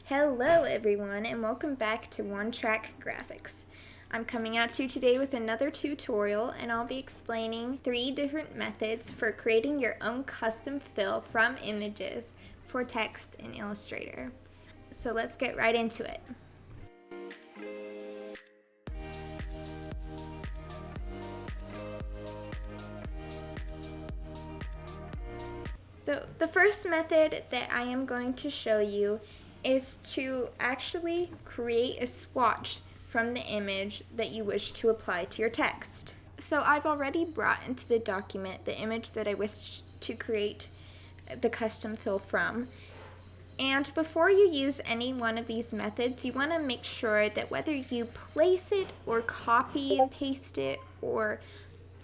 Hello everyone and welcome back to One Track Graphics. I'm coming at you today with another tutorial and I'll be explaining 3 different methods for creating your own custom fill from images for text in Illustrator. So let's get right into it. So the first method that I am going to show you is to actually create a swatch from the image that you wish to apply to your text. So I've already brought into the document the image that I wish to create the custom fill from. And before you use any one of these methods, you want to make sure that whether you place it or copy and paste it or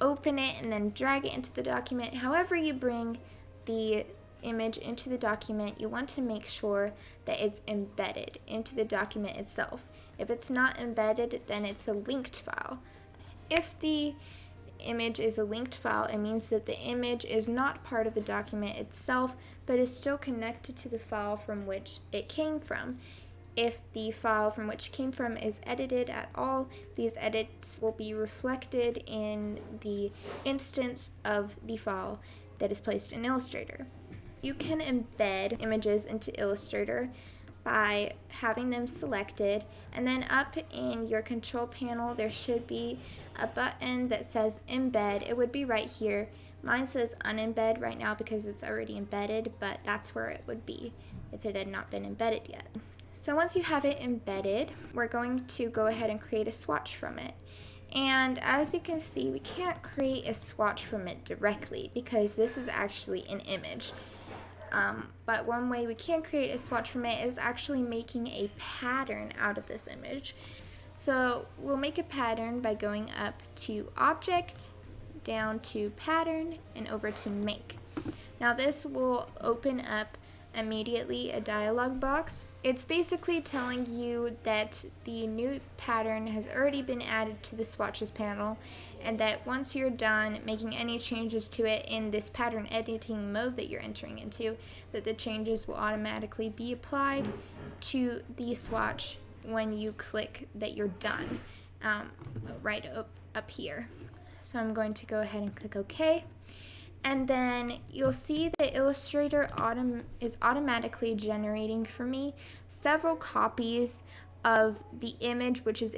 open it and then drag it into the document, however you bring the image into the document, you want to make sure that it's embedded into the document itself. If it's not embedded, then it's a linked file. If the image is a linked file, it means that the image is not part of the document itself, but is still connected to the file from which it came from. If the file from which it came from is edited at all, these edits will be reflected in the instance of the file that is placed in Illustrator. You can embed images into Illustrator by having them selected, and then up in your control panel there should be a button that says embed. It would be right here. Mine says unembed right now because it's already embedded, but that's where it would be if it had not been embedded yet. So once you have it embedded, we're going to go ahead and create a swatch from it. And as you can see, we can't create a swatch from it directly because this is actually an image. But one way we can create a swatch from it is actually making a pattern out of this image. So we'll make a pattern by going up to Object, down to Pattern, and over to Make. Now this will open up immediately a dialog box. It's basically telling you that the new pattern has already been added to the swatches panel, and that once you're done making any changes to it in this pattern editing mode that you're entering into, that the changes will automatically be applied to the swatch when you click that you're done, right up here. So I'm going to go ahead and click OK. And then you'll see that Illustrator is automatically generating for me several copies of the image which is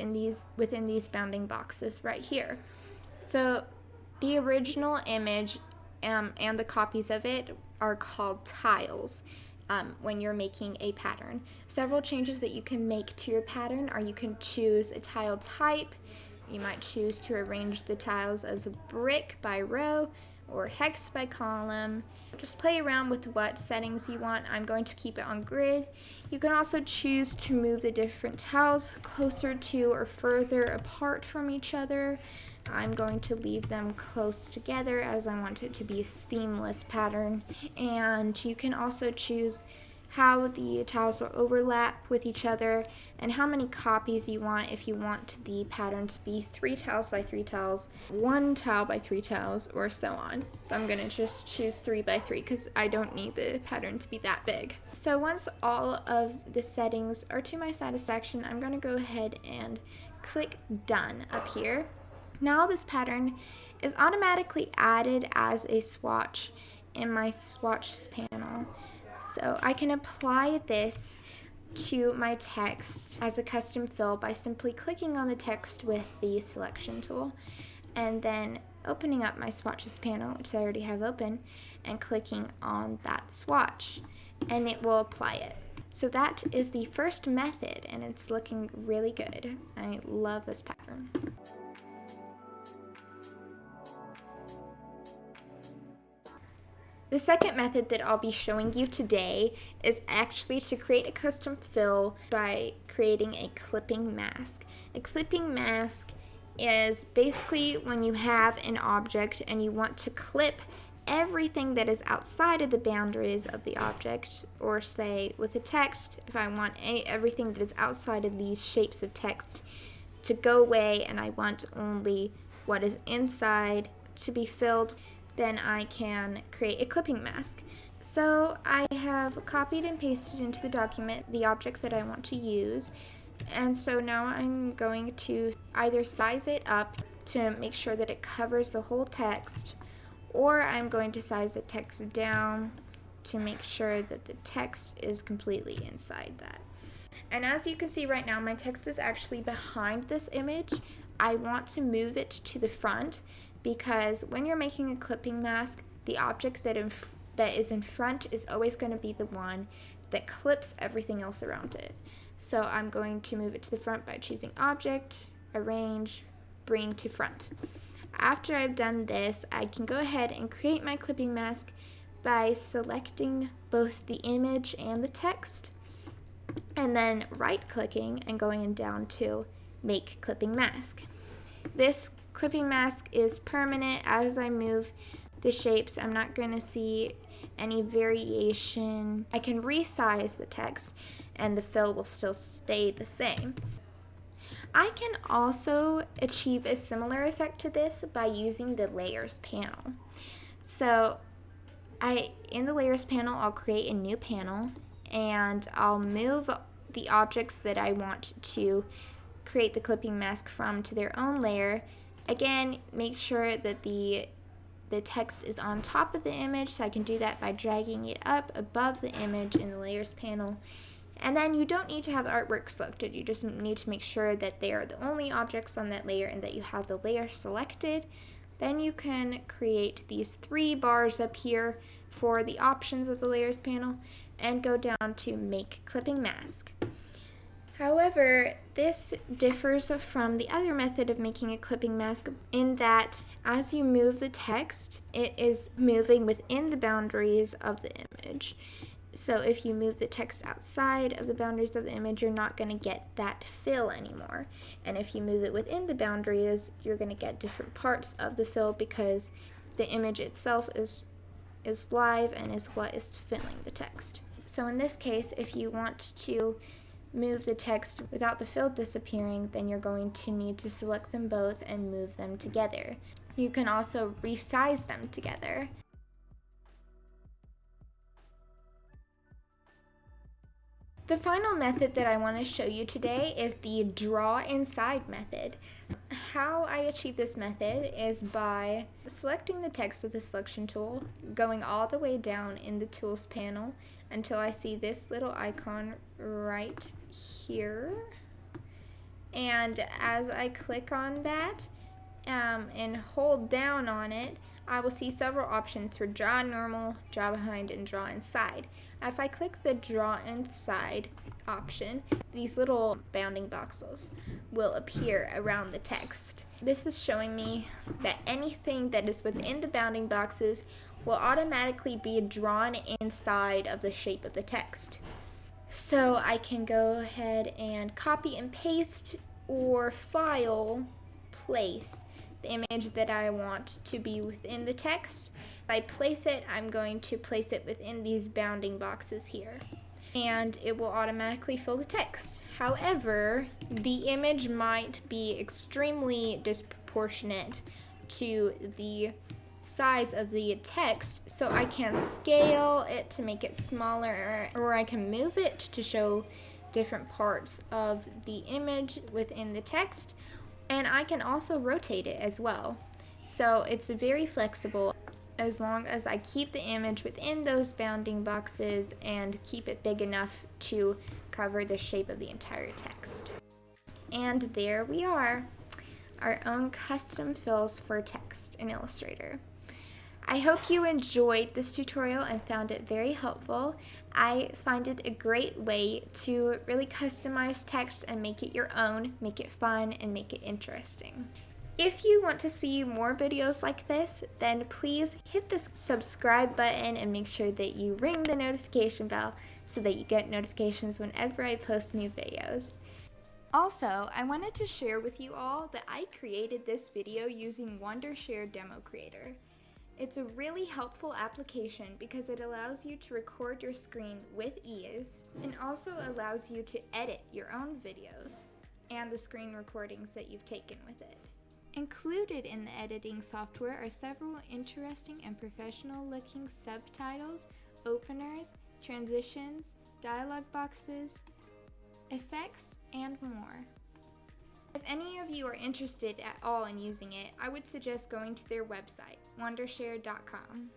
within these bounding boxes right here. So the original image and the copies of it are called tiles when you're making a pattern. Several changes that you can make to your pattern are you can choose a tile type. You might choose to arrange the tiles as a brick by row or hex by column. Just play around with what settings you want. I'm going to keep it on grid. You can also choose to move the different tiles closer to or further apart from each other. I'm going to leave them close together as I want it to be a seamless pattern. And you can also choose how the tiles will overlap with each other and how many copies you want, if you want the pattern to be 3 tiles by 3 tiles, 1 tile by 3 tiles, or so on. So I'm going to just choose 3 by 3 because I don't need the pattern to be that big. So once all of the settings are to my satisfaction, I'm going to go ahead and click Done up here. Now this pattern is automatically added as a swatch in my swatches panel. So I can apply this to my text as a custom fill by simply clicking on the text with the selection tool and then opening up my swatches panel, which I already have open, and clicking on that swatch, and it will apply it. So that is the first method, and it's looking really good. I love this pattern. The second method that I'll be showing you today is actually to create a custom fill by creating a clipping mask. A clipping mask is basically when you have an object and you want to clip everything that is outside of the boundaries of the object, or say with a text, if I want everything that is outside of these shapes of text to go away and I want only what is inside to be filled, then I can create a clipping mask. So I have copied and pasted into the document the object that I want to use. And so now I'm going to either size it up to make sure that it covers the whole text, or I'm going to size the text down to make sure that the text is completely inside that. And as you can see right now, my text is actually behind this image. I want to move it to the front because when you're making a clipping mask, the object that is in front is always going to be the one that clips everything else around it. So I'm going to move it to the front by choosing Object, Arrange, Bring to Front. After I've done this, I can go ahead and create my clipping mask by selecting both the image and the text, and then right-clicking and going down to Make Clipping Mask. This clipping mask is permanent. As I move the shapes, I'm not going to see any variation. I can resize the text and the fill will still stay the same. I can also achieve a similar effect to this by using the Layers panel. So in the Layers panel, I'll create a new panel and I'll move the objects that I want to create the clipping mask from to their own layer. Again, make sure that the text is on top of the image, so I can do that by dragging it up above the image in the Layers panel. And then you don't need to have the artwork selected, you just need to make sure that they are the only objects on that layer and that you have the layer selected. Then you can create these 3 bars up here for the options of the Layers panel and go down to Make Clipping Mask. However, this differs from the other method of making a clipping mask in that as you move the text, it is moving within the boundaries of the image. So if you move the text outside of the boundaries of the image, you're not going to get that fill anymore. And if you move it within the boundaries, you're going to get different parts of the fill because the image itself is live and is what is filling the text. So in this case, if you want to move the text without the fill disappearing, then you're going to need to select them both and move them together. You can also resize them together. The final method that I want to show you today is the Draw Inside method. How I achieve this method is by selecting the text with the selection tool, going all the way down in the Tools panel until I see this little icon right here. And as I click on that and hold down on it, I will see several options for Draw Normal, Draw Behind, and Draw Inside. If I click the Draw Inside option, these little bounding boxes will appear around the text. This is showing me that anything that is within the bounding boxes will automatically be drawn inside of the shape of the text. So I can go ahead and copy and paste or file place the image that I want to be within the text. If I place it, I'm going to place it within these bounding boxes here, and it will automatically fill the text. However, the image might be extremely disproportionate to the size of the text, so I can scale it to make it smaller, or I can move it to show different parts of the image within the text, and I can also rotate it as well. So it's very flexible as long as I keep the image within those bounding boxes and keep it big enough to cover the shape of the entire text. And there we are, our own custom fills for text in Illustrator. I hope you enjoyed this tutorial and found it very helpful. I find it a great way to really customize text and make it your own, make it fun, and make it interesting. If you want to see more videos like this, then please hit the subscribe button and make sure that you ring the notification bell so that you get notifications whenever I post new videos. Also, I wanted to share with you all that I created this video using Wondershare Demo Creator. It's a really helpful application because it allows you to record your screen with ease and also allows you to edit your own videos and the screen recordings that you've taken with it. Included in the editing software are several interesting and professional looking subtitles, openers, transitions, dialog boxes, effects, and more. If any of you are interested at all in using it, I would suggest going to their website, wondershare.com.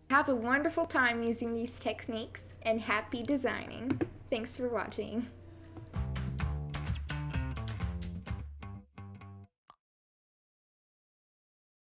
Have a wonderful time using these techniques, and happy designing! Thanks for watching.